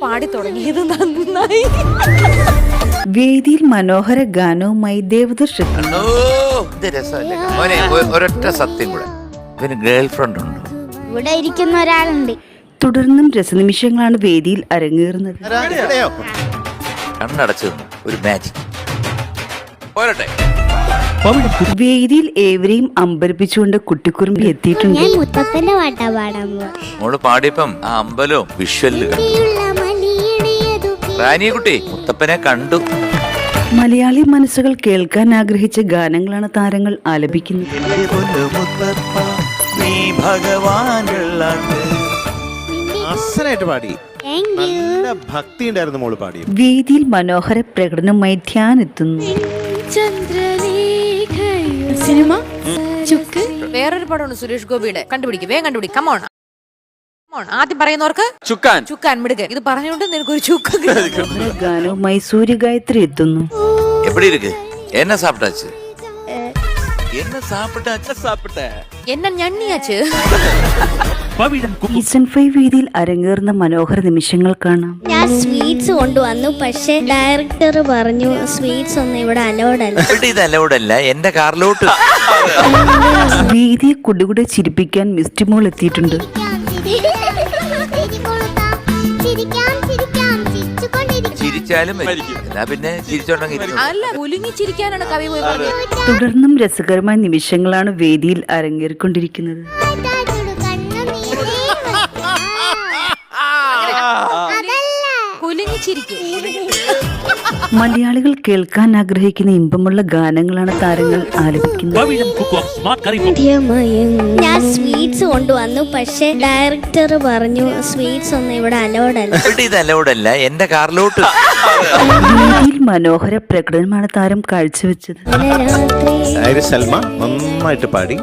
പാടി തുടങ്ങിയത് നന്നായി. വേദിയിൽ മനോഹര ഗാനവുമായി ദേവദർശൻ. ഒരൊറ്റ സത്യം കൂടെ, ഇവന് ഗേൾ ഫ്രണ്ട് ഉണ്ട്. ഇവിടെ ഇരിക്കുന്ന ഒരാളുണ്ട്. തുടർന്നും രസനിമിഷങ്ങളാണ് വേദിയിൽ അരങ്ങേറുന്നത്. കണ്ണടച്ചു ഒരു മാജിക് പോരട്ടെ. വേദിയിൽ ഏവരെയും അമ്പരപ്പിച്ചുകൊണ്ട് കുട്ടിക്കുറുമ്പി എത്തിയിട്ടുണ്ട്. ഞാൻ മുത്തപ്പന്റെ പാട്ടാ പാടാൻ പോവാ. മോള് പാടിയപ്പം ആ അമ്പലവും വിഷ്വല് റാനിയെ കുട്ടി മുത്തപ്പനെ കണ്ടു. മലയാളി മനസ്സുകൾ കേൾക്കാൻ ആഗ്രഹിച്ച ഗാനങ്ങളാണ് താരങ്ങൾ ആലപിക്കുന്നത്. പാടി, നല്ല ഭക്തി ഉണ്ടായിരുന്നു മോള് പാടി. വേദിയിൽ മനോഹര പ്രകടനവുമായി ധ്യാനെത്തുന്നു. സിനിമ ചുക്ക്. വേറൊരു പടമാണ് സുരേഷ് ഗോപിയുടെ, കണ്ടുപിടിക്കും, വേഗം കണ്ടുപിടിക്കും. കമോൺ ആദ്യം പറയുന്നവർക്ക് ചുക്കാൻ ചുക്കാൻ മിടുക്ക്. ഇത് പറഞ്ഞുകൊണ്ട് നിനക്കൊരു ചുക്ക്. ഗാനവുമായി സൂര്യഗായത്രി എത്തുന്നു. എപ്പടി ഇருக்கு? என்ன சாப்பிட்டாச்சு? என்ன சாப்பிட்ட? എന്നെ ഞണ്ണിയാച്ച്. സീസൺ 5 വേദിയിൽ അരങ്ങേറുന്ന മനോഹര നിമിഷങ്ങൾ കാണാം. ഞാൻ സ്വീറ്റ്സ് കൊണ്ടുവന്നു, പക്ഷെ ഡയറക്ടർ പറഞ്ഞു സ്വീറ്റ്സ് ഒന്നും ഇവിടെ അലോഡല്ല. ഇത് അലൗഡല്ല, എന്റെ കാറിലോട്ട്. വേദിയെ കുടുകുടെ ചിരിപ്പിക്കാൻ മിസ്റ്റിമോൾ എത്തിയിട്ടുണ്ട്. ചിരിച്ചാലും എന്നാ പിന്നെ ചിരിച്ചോണ്ടെങ്കിൽ അല്ല, കുലുങ്ങി ചിരിക്കാനാണ് കവി പോയി പറഞ്ഞത്. തുടർന്നും രസകരമായ നിമിഷങ്ങളാണ് വേദിയിൽ അരങ്ങേറിക്കൊണ്ടിരിക്കുന്നത്. കുലുങ്ങി ചിരിക്കും. മലയാളികൾ കേൾക്കാൻ ആഗ്രഹിക്കുന്ന ഇമ്പമുള്ള ഗാനങ്ങളാണ് താരങ്ങൾ ആലപിക്കുന്നത്. ഞാൻ സ്വീറ്റ്സ് കൊണ്ടുവന്നു, പക്ഷെ ഡയറക്ടർ പറഞ്ഞു സ്വീറ്റ്സ് ഒന്നും ഇവിടെ അലോഡല്ല. ഇത് അലൗഡല്ല, എന്റെ കാറിലോട്ട്. വേദിയിൽ മനോഹര പ്രകടനമാണ് താരം കാഴ്ചവെച്ചത്. സൽമ നന്നായിട്ട് പാടി.